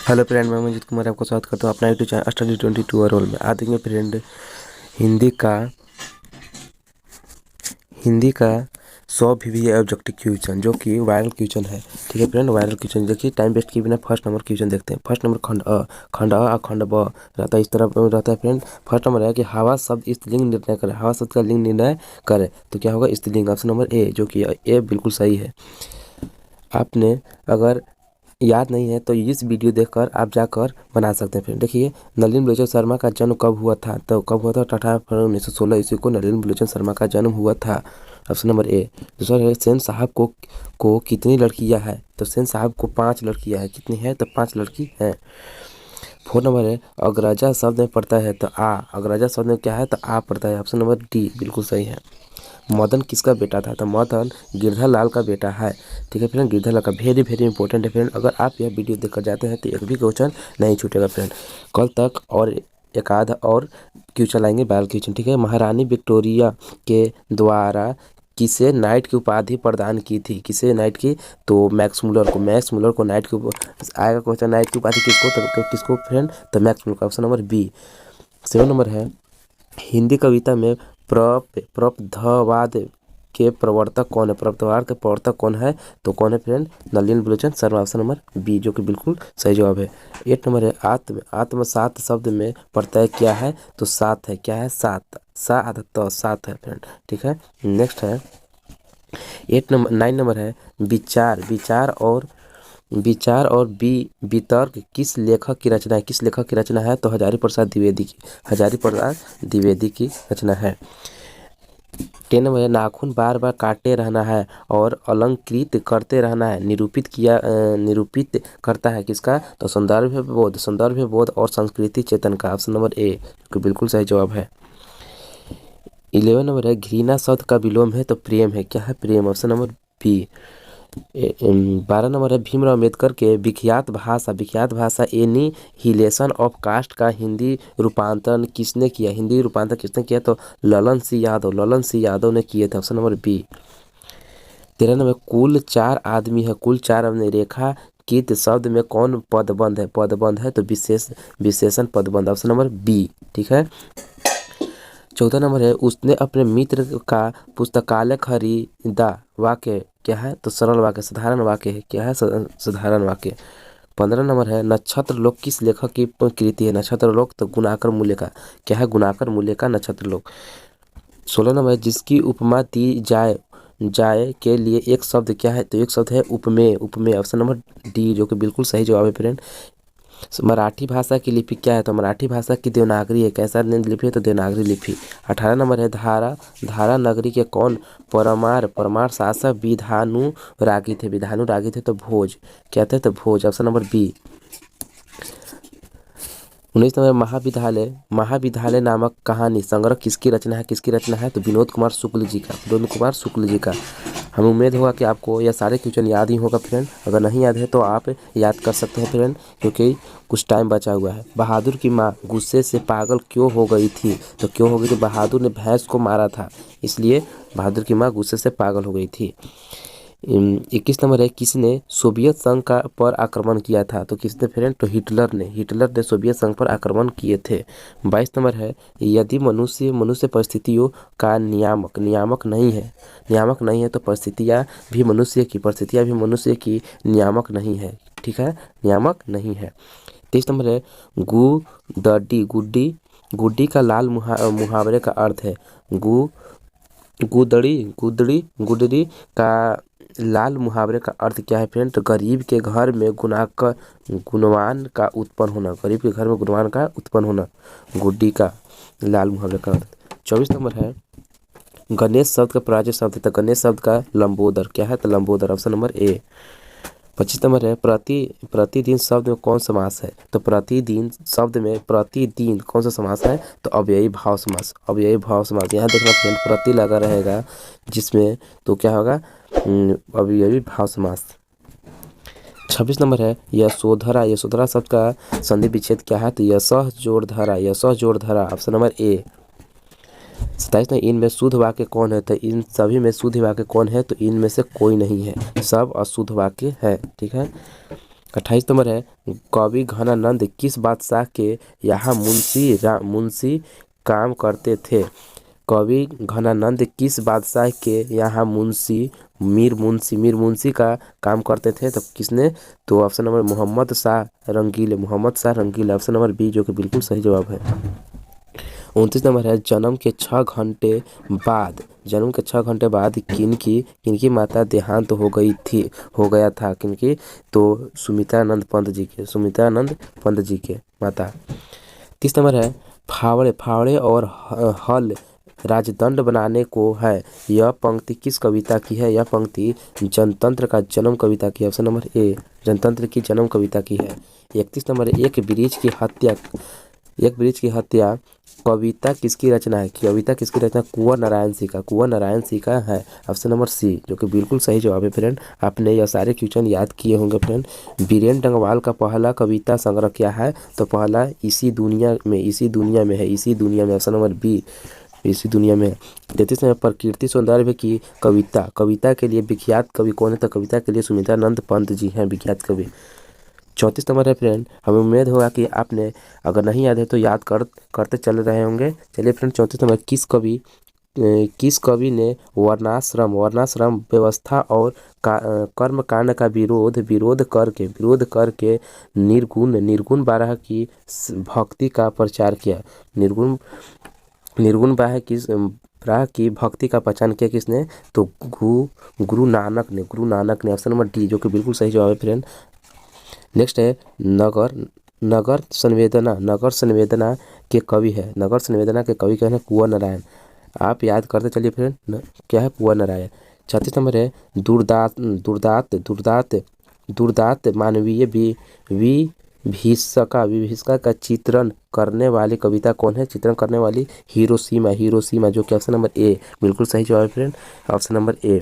Hello friend, मैं मंजीत कुमार आपका स्वागत करता हूँ अपना यूट्यूब चैनल स्टडी 22 रोल में। आज देखेंगे फ्रेंड हिंदी का 100 VBA ऑब्जेक्टिव क्वेश्चन जो कि वायरल क्वेश्चन है। ठीक है फ्रेंड, वायरल क्वेश्चन देखिए, टाइम वेस्ट किए बिना फर्स्ट नंबर क्वेश्चन देखते हैं। फर्स्ट नंबर खंड अ खंड ब रहता है, इस तरह रहता है फ्रेंड। फर्स्ट नंबर है कि हवा शब्द स्त्रीलिंग निर्णय करे, हवा शब्द का लिंग निर्णय करे तो क्या होगा, स्त्रीलिंग। ऑप्शन नंबर ए, जो कि ए बिल्कुल सही है। आपने अगर याद नहीं है तो इस वीडियो देखकर आप जाकर बना सकते हैं। फिर देखिए, नलिनी बलोचन शर्मा का जन्म कब हुआ था, तो कब हुआ था, 18 फरवरी 1916 ईस्वी को नलिनी बलोचन शर्मा का जन्म हुआ था। Option number A. दूसरा है, सेन साहब को कितनी लड़कियां हैं, तो सेन साहब को 5 लड़कियां हैं। कितनी है, तो 5 लड़की हैं। 4 नंबर है, अग्रजा शब्द में पड़ता है तो आ, अग्रजा शब्द में क्या है, तो आ पड़ता है। ऑप्शन नंबर डी बिल्कुल सही है। मदन किसका बेटा था, तो मदन गिरधर लाल का बेटा है। ठीक है फ्रेंड, गिरधर लाल का वेरी वेरी इंपॉर्टेंट है फ्रेंड। अगर आप यह वीडियो देखकर जाते हैं तो एक भी क्वेश्चन नहीं छूटेगा फ्रेंड। कल तक और एक आध और क्वेश्चन लाएंगे, 12 क्वेश्चन। ठीक है, महारानी विक्टोरिया के द्वारा किसे नाइट की उपाधि प्रदान की थी, किसे नाइट की, तो मैक्स मुलर को नाइट की आएगा क्वेश्चन। नाइट की उपाधि किसको, तो किसको फ्रेंड, तो मैक्स मुलर का। Option number B. 7 नंबर है, हिंदी कविता में प्रपद्धवाद के प्रवर्तक कौन है, प्रपद्धवाद के प्रवर्तक कौन है, तो कौन है friend, Nalini Balochan Sharma. Option number B, जो कि बिल्कुल सही जवाब है। 8 नंबर है, आत्म सात शब्द में प्रत्यय क्या है, तो सात है। क्या है, सात, तो सात है फ्रेंड। ठीक है, नेक्स्ट है 9 नंबर है, विचार और वितर्क किस लेखक की रचना है, किस लेखक की रचना है, तो हजारी प्रसाद द्विवेदी की रचना है। 10 नंबर है, नाखून बार बार काटे रहना है और अलंकृत करते रहना है, निरूपित करता है किसका, तो संदर्भ बोध और संस्कृति चेतन का। ऑप्शन नंबर ए, जो बिल्कुल सही जवाब है। 11 नंबर है, घृणा शब्द का विलोम है तो प्रेम है। क्या है, प्रेम। Option number B. 12 नंबर है, भीमराव अम्बेडकर के विख्यात भाषा एनिहिलेशन ऑफ कास्ट का हिंदी रूपांतरण किसने किया, तो ललन सिंह यादव ने किए थे। Option number B. 13 नंबर, कुल 4 आदमी है, रेखा कित शब्द में कौन पदबंध है, तो विशेषण पदबंध। Option number B. ठीक है, 14 नंबर है, उसने अपने मित्र का पुस्तकालय खरीदा, वाक्य क्या है, तो सरल वाक्य, साधारण वाक्य है। क्या है, साधारण वाक्य। 15 नंबर है, नक्षत्र लोक किस लेखक की कृति है, नक्षत्र लोक, तो गुणाकर मूल्य का। क्या है, गुणाकर मूल्य का नक्षत्र लोक। 16 नंबर है, जिसकी उपमा दी जाए के लिए एक शब्द क्या है, तो एक शब्द है उपमेय। ऑप्शन नंबर डी, जो कि बिल्कुल सही जवाब है फ्रेंड। मराठी भाषा की लिपि क्या है, तो मराठी भाषा की देवनागरी है। कैसा लिपि है, तो देवनागरी लिपि। 18 नंबर है, धारा नगरी के कौन परमार शासक विधानुरागी थे, तो भोज। क्या थे, तो Bhoj. Option number B. 19 number, Mahavidyalaya नामक कहानी संग्रह किसकी रचना है, तो विनोद कुमार शुक्ल जी का। हमें उम्मीद होगा कि आपको यह सारे क्वेश्चन याद ही होगा फ्रेंड। अगर नहीं याद है तो आप याद कर सकते हैं फ्रेंड, क्योंकि कुछ टाइम बचा हुआ है। बहादुर की माँ गुस्से से पागल क्यों हो गई थी, तो बहादुर ने भैंस को मारा था, इसलिए बहादुर की माँ गुस्से से पागल हो गई थी। 21 नंबर है, किसने सोवियत संघ पर आक्रमण किया था, तो किसने फ्रेंड, तो हिटलर ने सोवियत संघ पर आक्रमण किए थे। 22 नंबर है, यदि मनुष्य परिस्थितियों का नियामक नहीं है तो परिस्थितियां भी मनुष्य की नियामक नहीं है। ठीक है, नियामक नहीं है। 23 नंबर है, गुड्डी का लाल मुहावरे का अर्थ है, गुदड़ी का लाल मुहावरे का अर्थ क्या है फ्रेंड, तो गरीब के घर में गुणवान का उत्पन्न होना, गुड्डी का लाल मुहावरे का अर्थ। 24 नंबर है, गणेश शब्द का पराजय शब्द है, तो गणेश शब्द का लंबोदर। क्या है, तो Lambodar. Option number A. 25 number है, प्रतिदिन शब्द में कौन समास है, तो प्रतिदिन शब्द में प्रतिदिन कौन सा समास है, तो अव्ययी भाव समास। यहाँ देखना फ्रेंड, प्रति लगा रहेगा जिसमें, तो क्या होगा, अव्ययी भाव समास। 26 नंबर है, यशोधरा शब्द का संधि विच्छेद क्या है, तो यशः जोड़ धरा। Option number A. 27 में, इनमें शुद्ध वाक्य कौन है, तो इन सभी में शुद्ध वाक्य कौन है, तो इनमें से कोई नहीं है, सब अशुद्ध वाक्य है। ठीक है, 28 नंबर है कवि घनानंद किस बादशाह के यहाँ मुंशी काम करते थे। कवि घनानंद किस बादशाह के यहाँ मीर मुंशी का काम करते थे। तो किसने, तो option number Mohammad Shah Rangile option number B जो कि बिल्कुल सही जवाब है। 29 नंबर है जन्म के 6 घंटे बाद किनकी माता देहांत हो गया था। किनकी, तो सुमित्रानंद पंत जी के माता। 30 नंबर है फावड़े और हल राजदंड बनाने को है। यह पंक्ति किस कविता की है। यह पंक्ति जनतंत्र का जन्म कविता की है। ऑप्शन नंबर ए जनतंत्र की जन्म कविता की है। 31 नंबर है एक ब्रिज की हत्या कविता किसकी रचना है। कविता किसकी रचना, कुंवर नारायण सिंह का है। ऑप्शन नंबर सी जो कि बिल्कुल सही जवाब है फ्रेंड। आपने यह सारे क्वेश्चन याद किए होंगे फ्रेंड। बीरेन डंगवाल का पहला कविता संग्रह क्या है। तो पहला इसी दुनिया में है। ऑप्शन नंबर बी इसी दुनिया में है। 33 में प्रकृति सौंदर्य की कविता के लिए विख्यात कवि कौन है। तो कविता के लिए सुमित्रानंद पंत जी हैं विख्यात कवि। 34 नंबर है फ्रेंड। हमें उम्मीद होगा कि आपने अगर नहीं याद है तो याद करते चल रहे होंगे। चलिए फ्रेंड 34 नंबर किस कवि ने वर्णाश्रम व्यवस्था और कर्म कांड का विरोध करके निर्गुण बारह की भक्ति का प्रचार किया। निर्गुण बारह की भक्ति का प्रचार किया किसने, तो गुरु नानक ने। ऑप्शन नंबर डी जो कि बिल्कुल सही जवाब है फ्रेंड। नेक्स्ट है नगर संवेदना के कवि है। नगर संवेदना के कवि क्या है, कुंवर नारायण। आप याद करते चलिए फ्रेंड क्या है, कुंवर नारायण। 36 नंबर है दुर्दांत मानवीय विभीषका का चित्रण करने वाली कविता कौन है। चित्रण करने वाली हिरोशिमा जो कि ऑप्शन नंबर ए बिल्कुल सही जवाब है फ्रेंड। ऑप्शन नंबर ए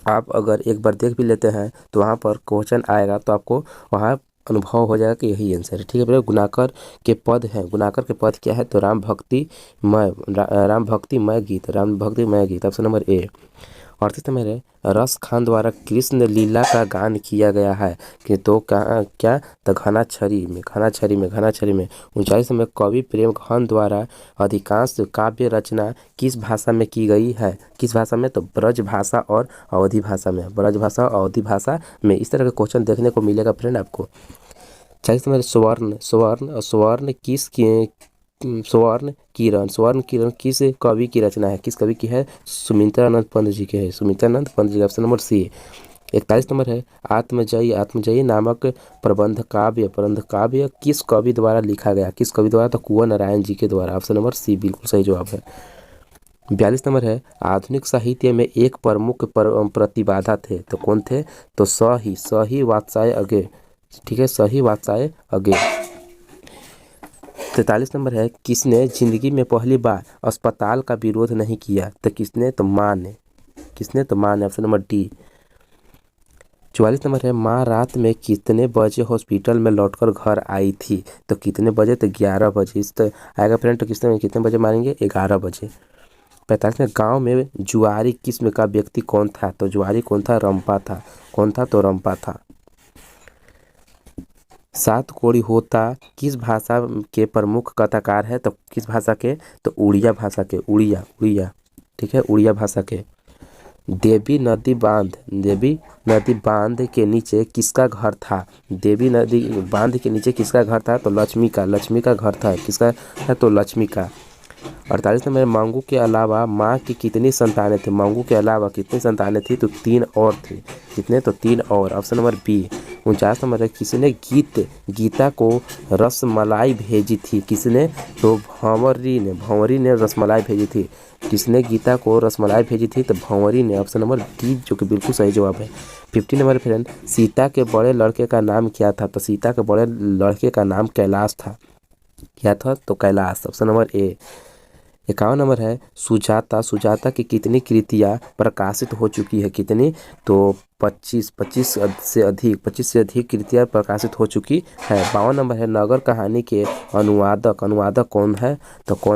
आप अगर एक बार देख भी लेते हैं तो वहाँ पर क्वेश्चन आएगा तो आपको वहाँ अनुभव हो जाएगा कि यही आंसर है। ठीक है भैया। गुणाकर के पद क्या है, तो राम भक्तिमय गीत ऑप्शन नंबर ए। 38 नंबर है रस खान द्वारा कृष्ण लीला का गान किया गया है कि तो क्या तो घना छरी में। 39 में कवि प्रेम खान द्वारा अधिकांश काव्य रचना किस भाषा में की गई है। किस भाषा में, तो ब्रज भाषा और अवधी भाषा में। इस तरह के क्वेश्चन देखने को मिलेगा फ्रेंड आपको। 40 नंबर स्वर्ण किरण किस कवि की रचना है। किस कवि की है, सुमित्रानंद पंत जी के है। Option number C. 41 नंबर है आत्मजयी नामक प्रबंध काव्य किस कवि द्वारा लिखा गया। किस कवि द्वारा, तो कुंवर नारायण जी के द्वारा। ऑप्शन नंबर सी बिल्कुल सही जवाब है। 42 नंबर है आधुनिक साहित्य में एक प्रमुख प्रतिबाधा थे। तो कौन थे, तो सही वात्स्यायन अगे। ठीक है, सही वात्स्यायन अगे। 43 नंबर है किसने जिंदगी में पहली बार अस्पताल का विरोध नहीं किया। तो किसने, तो माँ ने। Option number D. 44 नंबर है माँ रात में कितने बजे हॉस्पिटल में लौटकर घर आई थी। तो कितने बजे, तो 11 बजे। इस तो आएगा फ्रेंड। तो कितने बजे मारेंगे, 11 बजे। 45 में गाँव में जुआरी किस्म का व्यक्ति कौन था। तो जुआरी कौन था, रंपा था। तो रंपा था। 7 कोड़ी होता किस भाषा के प्रमुख कथाकार है। तो किस भाषा के, तो उड़िया भाषा के। उड़िया ठीक है, उड़िया भाषा के। देवी नदी बांध के नीचे किसका घर था। देवी नदी बांध के नीचे किसका घर था, तो लक्ष्मी का घर था। किसका है, तो लक्ष्मी का। 48 में मांगू के अलावा माँ की कितनी संतानें थी। मांगू के अलावा कितनी संतानें थी, तो 3 और थी। कितने, तो 3 और। Option number B. 49 नंबर है किसने गीता को रसमलाई भेजी थी। किसने, तो भंवरी ने रसमलाई भेजी थी। किसने गीता को रसमलाई भेजी थी, तो भंवरी ने। ऑप्शन नंबर डी जो कि बिल्कुल सही जवाब है। 50 नंबर फ्रेंड सीता के बड़े लड़के का नाम क्या था। तो सीता के बड़े लड़के का नाम कैलाश था। क्या था, तो Kailash. Option number A. 51 number है सुजाता की कितनी कृतियाँ प्रकाशित हो चुकी है। कितनी, तो 25 से अधिक कृतियाँ प्रकाशित हो चुकी है। 52 नंबर है नगर कहानी के अनुवादक कौन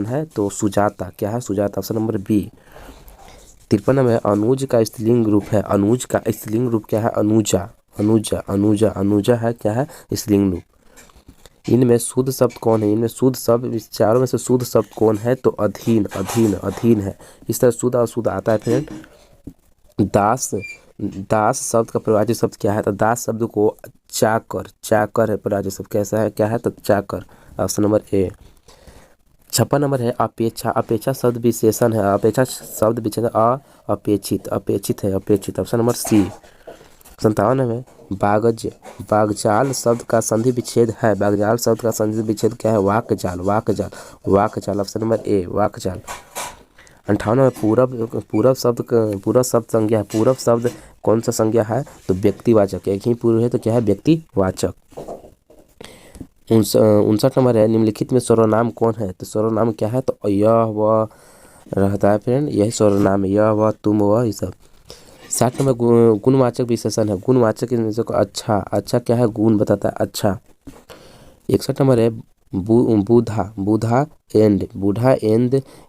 है, तो सुजाता। क्या है, Sujata. Option number B. 53 number है अनुज का स्त्रीलिंग रूप क्या है, अनुजा। अनुजा अनुजा अनुजा है क्या है स्त्रीलिंग रूप। इनमें शुद्ध शब्द कौन है, इनमें शुद्ध शब्द इस चारों में से शुद्ध शब्द कौन है तो अधीन अधीन अधीन है। इस तरह शुद्ध और शुद्ध आता है फ्रेंड। दास दास शब्द का प्रवाची शब्द क्या है तो दास शब्द को चाकर चाकर है प्रवाची शब्द कैसा है क्या है तो चाकर। Option number A. 56 नंबर है अपेक्षा अपेक्षा शब्द विशेषण है अपेक्षा शब्द विशेषण अपेक्षित अपेक्षित है अपेक्षित। Option number C. 57 में बागज बागजाल शब्द का संधि विच्छेद है बागजाल शब्द का संधि विच्छेद क्या है वाकजाल वाकजाल वाकजाल। Option number A वाकजाल। 58 में पूरब पूरब शब्द पूरब शब्द संज्ञा है पूरब शब्द कौन सा संज्ञा है तो व्यक्तिवाचक एक ही पूर्व है तो क्या है व्यक्तिवाचक। 59 नंबर है निम्नलिखित में सर्वनाम कौन है तो सर्वनाम क्या है तो यह वह रहता है फ्रेंड यही सर्वनाम है यह वह तुम वह ये सब। 60 नंबर गुणवाचक विशेषण है गुणवाचक अच्छा अच्छा क्या है गुण बताता है अच्छा। 61 नंबर है बूढ़ा बूढ़ा एंड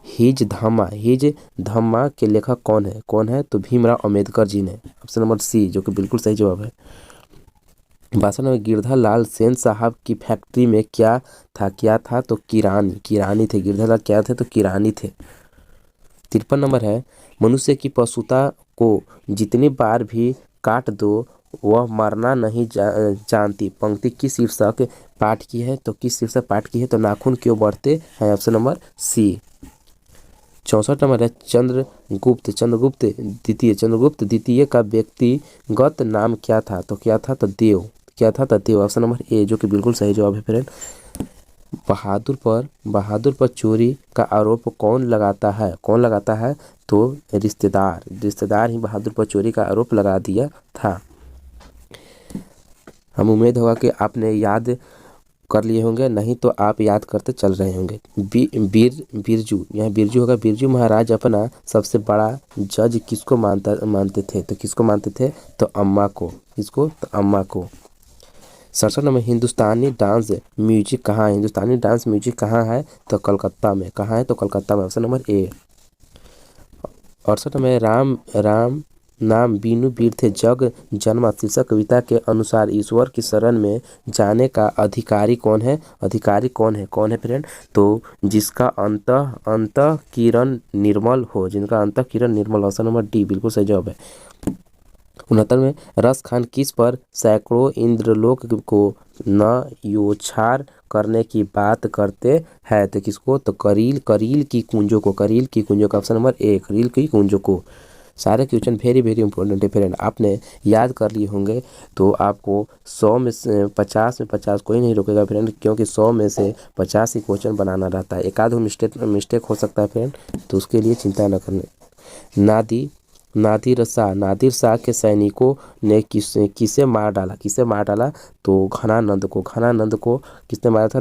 हिज धम्मा के लेखक कौन है तो भीमराव अंबेडकर जी ने। ऑप्शन नंबर सी जो कि बिल्कुल सही जवाब है। 62 में गिरधर लाल सेन साहब की फैक्ट्री में क्या था तो किरानी थे गिरधर लाल क्या थे तो किरानी थे। 53 नंबर है मनुष्य की पशुता को जितनी बार भी काट दो वह मरना नहीं जानती पंक्ति किस शीर्षक पाठ की है तो किस शीर्षक पाठ की है तो नाखून क्यों बढ़ते हैं। Option number C. 64 नंबर है चंद्रगुप्त द्वितीय का व्यक्तिगत नाम क्या था तो देव। ऑप्शन नंबर ए जो कि बिल्कुल सही जवाब है फ्रेंड। बहादुर पर चोरी का आरोप कौन लगाता है तो रिश्तेदार ही बहादुर पर चोरी का आरोप लगा दिया था। हम उम्मीद होगा कि आपने याद कर लिए होंगे नहीं तो आप याद करते चल रहे होंगे। बिरजू यहाँ बिरजू होगा बिरजू महाराज अपना सबसे बड़ा जज किसको मानते थे तो अम्मा को किसको तो अम्मा को। 67 नंबर हिंदुस्तानी डांस म्यूजिक कहाँ है तो कलकत्ता में कहाँ है तो कलकत्ता में। Option number A. 68 में राम नाम बीनू वीर थे जग जन्मा शीर्षक कविता के अनुसार ईश्वर की शरण में जाने का अधिकारी कौन है फ्रेंड तो जिसका अंतःकिरण निर्मल हो जिनका अंतःकिरण निर्मल। ऑप्शन नंबर डी बिल्कुल सही जवाब है। 69 में रस खान किस पर सैकड़ों इंद्रलोक को नयोछार करने की बात करते हैं तो किसको तो करील की कुंजों को ऑप्शन नंबर ए करील की कुंजों को। सारे क्वेश्चन वेरी वेरी इंपॉर्टेंट है फ्रेंड आपने याद कर लिए होंगे तो आपको 100 में से 50 में 50 कोई नहीं रोकेगा फ्रेंड क्योंकि 100 में से 50 ही क्वेश्चन बनाना रहता है एक आध मिस्टेक हो सकता है फ्रेंड तो उसके लिए चिंता न करने। नादिर शाह के सैनिकों ने किसे मार डाला तो घनानंद को किसने मारा था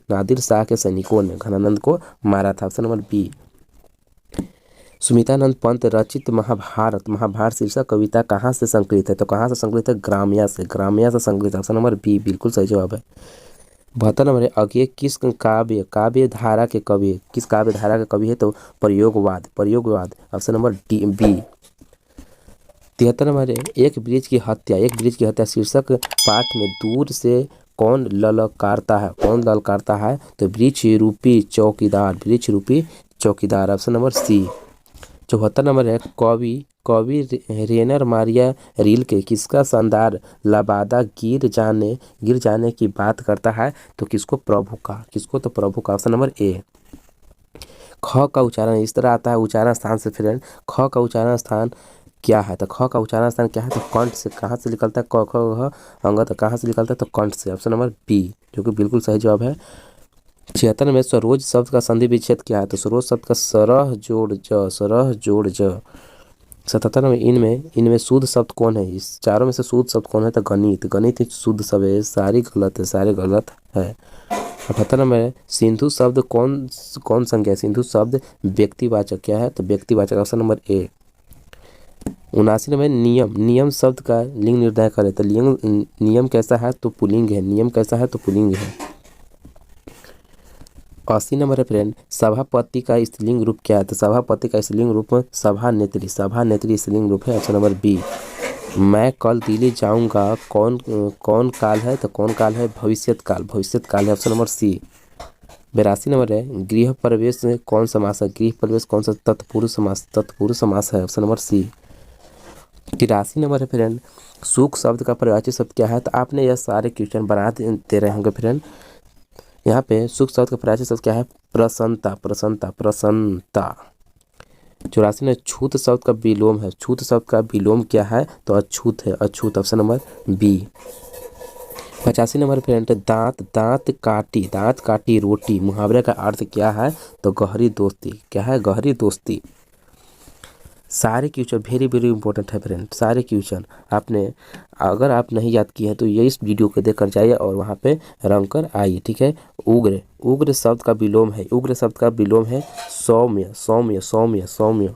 नादिर शाह के सैनिकों ने घनानंद को मारा था। Option number B. Sumitranand Pant रचित महाभारत शीर्षक कविता कहाँ से संकलित है तो कहाँ से संकलित है ग्राम्या से संकलित है। ऑप्शन नंबर बी बिल्कुल सही जवाब है। 72 नंबर है अज्ञेय किस काव्य धारा के कवि है तो प्रयोगवाद। Option number D B. 73 number है एक ब्रिज की हत्या शीर्षक पाठ में दूर से कौन ललकारता है तो वृक्ष रूपी चौकीदार। Option number C. 74 नंबर है कवि रेनर मारिया रील के किसका शानदार लबादा गिर जाने की बात करता है तो किसको तो प्रभु का। Option number A. ख का उच्चारण इस तरह आता है उच्चारण स्थान से फ्रेंड ख का उच्चारण स्थान क्या है तो ख का उच्चारण स्थान क्या है तो कंठ से कहाँ से निकलता है क ख अंग कहाँ से निकलता है तो कंठ से। ऑप्शन नंबर बी जो कि बिल्कुल सही जवाब है। 76 में सरोज शब्द का संधि विच्छेद क्या है तो सरोज शब्द का सरह जोड़ ज। 77 में इनमें शुद्ध शब्द कौन है इस चारों में से शुद्ध शब्द कौन है तो गणित ही शुद्ध शब्द है सारे गलत है। 78 में सिंधु शब्द कौन संज्ञा है सिंधु शब्द व्यक्तिवाचक क्या है तो व्यक्तिवाचक। Option number A. 79 में नियम शब्द का लिंग निर्धारण करें तो नियम कैसा है तो पुल्लिंग है। 80 नंबर है फ्रेंड सभापति का स्त्रीलिंग रूप क्या है तो सभापति का स्त्रीलिंग रूप सभानेत्री स्त्रीलिंग रूप है। Option number B. मैं कल दिल्ली जाऊंगा, कौन कौन काल है, तो कौन काल है, भविष्यत काल, भविष्यत काल है, ऑप्शन नंबर सी। 82 नंबर है, गृह प्रवेश में कौन समास है, गृह प्रवेश कौन सा, तत्पुरुष समास, तत्पुरुष समास है, ऑप्शन नंबर सी। 83 नंबर है फ्रेंड, सुख शब्द का पर्यायवाची शब्द क्या है, तो आपने यह सारे क्वेश्चन बना दे रहे होंगे फ्रेंड। यहाँ पे सुख शब्द का पर्यायवाची शब्द क्या है, प्रसन्नता, प्रसन्नता, प्रसन्नता। 84 में छूत शब्द का विलोम है, छूत शब्द का विलोम क्या है, तो अछूत है, अछूत, option number B. 85 number friend, दांत, दांत काटी रोटी, मुहावरे का अर्थ क्या है, तो गहरी दोस्ती, क्या है, गहरी दोस्ती। सारे क्वेश्चन वेरी वेरी इंपॉर्टेंट है फ्रेंड, सारे क्वेश्चन आपने अगर आप नहीं याद किए हैं तो ये इस वीडियो को देखकर जाइए और वहाँ पे रंग कर आइए, ठीक है। उग्र, उग्र शब्द का विलोम है, उग्र शब्द का विलोम है सौम्य, सौम्य, सौम्य, सौम्य।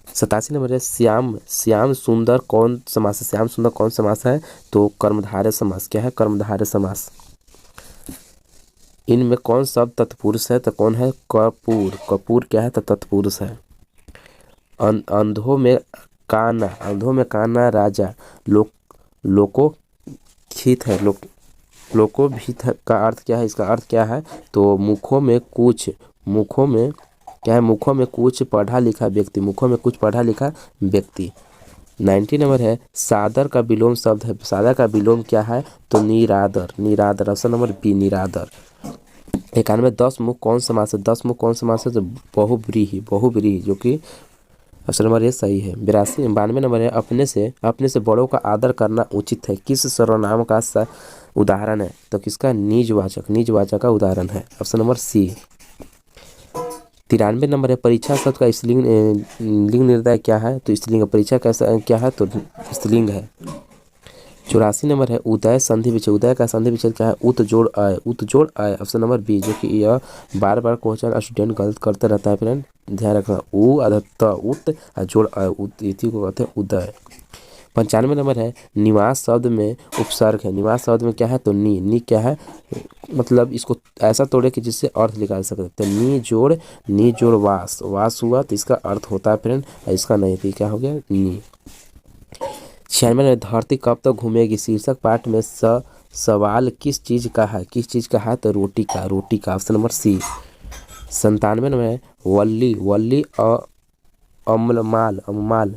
87 नंबर है, श्याम, श्याम सुंदर कौन समास है, श्याम सुंदर कौन समास है, तो कर्मधारय समास, क्या है, कर्मधारय समास। इनमें कौन शब्द तत्पुरुष है, तो कौन है, कपूर, कपूर क्या है, तो तत्पुरुष है। अंधों में काना, अंधों में काना राजा, लोकोहित है, लोकोहित का अर्थ क्या है, इसका अर्थ क्या है, तो मुखों में कुछ, मुखों में क्या है, मुखों में कुछ पढ़ा लिखा व्यक्ति, मुखों में कुछ पढ़ा लिखा व्यक्ति। 90 नंबर है, सादर का विलोम शब्द है, सादर का विलोम क्या है, तो निरादर, निरादर, ऑप्शन नंबर बी, निरादर। 91 10 मुख कौन समास है, 10 मुख कौन समास है, तो बहुव्रीहि, बहुव्रीहि, जो कि ऑप्शन नंबर ये सही है। 92 नंबर है, अपने से बड़ों का आदर करना उचित है, किस सर्वनाम का उदाहरण है, तो किसका, निजवाचक, निजवाचक का उदाहरण है, ऑप्शन नंबर सी। 93 नंबर है, परीक्षा शब्द का स्त्रीलिंग लिंग निर्णय क्या है, तो स्त्रीलिंग, परीक्षा कैसा क्या है, तो स्त्रीलिंग है। 84 नंबर है, उदय संधि विच्छेद, उदय का संधि विच्छेद क्या है, उत जोड़ आय, उत जोड़ आय, ऑप्शन नंबर बी, जो कि यह बार बार क्वेश्चन स्टूडेंट गलत करते रहता है फ्रेंड, ध्यान रखना, उ अदत्त उत जोड़ आय, उत, इसी को कहते हैं उदय। 95 नंबर है, निवास शब्द में उपसर्ग है, निवास शब्द में क्या है, तो नी क्या है, मतलब इसको ऐसा तोड़े कि जिससे अर्थ निकाल सकते, तो नी जोड़ वास, वास हुआ तो इसका अर्थ होता है फ्रेंड, इसका नहीं, तो क्या हो गया, नी। 96 में धरती कब तक घूमेगी, शीर्षक पाठ में सवाल किस चीज का है, किस चीज का है, तो रोटी का, रोटी का, ऑप्शन नंबर सी। 97 में वल्ली अम्माल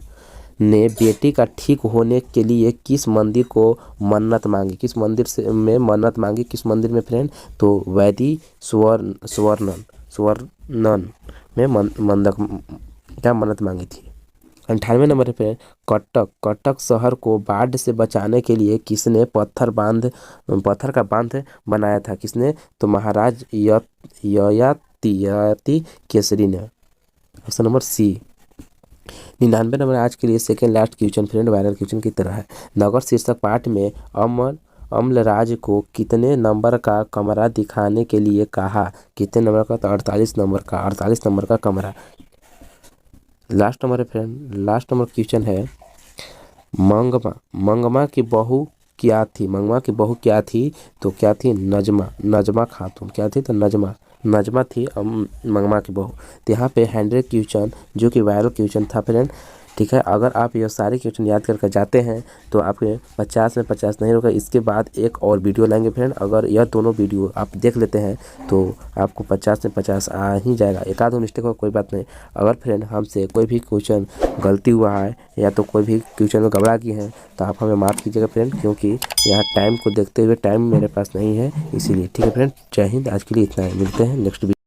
ने बेटी का ठीक होने के लिए किस मंदिर को मन्नत मांगी, किस मंदिर से में मन्नत मांगी, किस मंदिर में फ्रेंड, तो वैदी स्वर्णन में मंदक क्या मन्नत मांगी थी। 98 नंबर पे कटक शहर को बाढ़ से बचाने के लिए किसने पत्थर का बांध बनाया था, किसने, तो महाराज ययाति केसरी ने, ऑप्शन नंबर सी। 99 नंबर आज के लिए second last question friend, viral question की तरह है। नगर शीर्षक पाठ में अम्लराज को कितने नंबर का कमरा दिखाने के लिए कहा, कितने नंबर का, तो 48 नंबर का, 48 नंबर का कमरा। लास्ट नंबर है फ्रेंड, लास्ट नंबर क्वेश्चन है, मंगमा की बहू क्या थी, मंगमा की बहू क्या थी, तो क्या थी, नजमा खातून, क्या थी, तो नजमा थी मंगमा की बहू। तो यहाँ पे 100 क्वेश्चन जो कि वायरल क्वेश्चन था फ्रेंड, ठीक है। अगर आप ये सारे क्वेश्चन याद करके जाते हैं तो आपके 50 में 50 नहीं होगा, इसके बाद एक और वीडियो लाएंगे फ्रेंड, अगर यह दोनों वीडियो आप देख लेते हैं तो आपको 50 में 50 आ ही जाएगा, एक आध मिस्टेक हो कोई बात नहीं। अगर फ्रेंड हमसे कोई भी क्वेश्चन गलती हुआ है या तो कोई भी क्वेश्चन में घबरा गए हैं तो आप हमें माफ़ कीजिएगा फ्रेंड, क्योंकि यहाँ टाइम को देखते हुए टाइम मेरे पास नहीं है इसीलिए, ठीक है फ्रेंड। जय हिंद, आज के लिए इतना है, मिलते हैं नेक्स्ट वीडियो।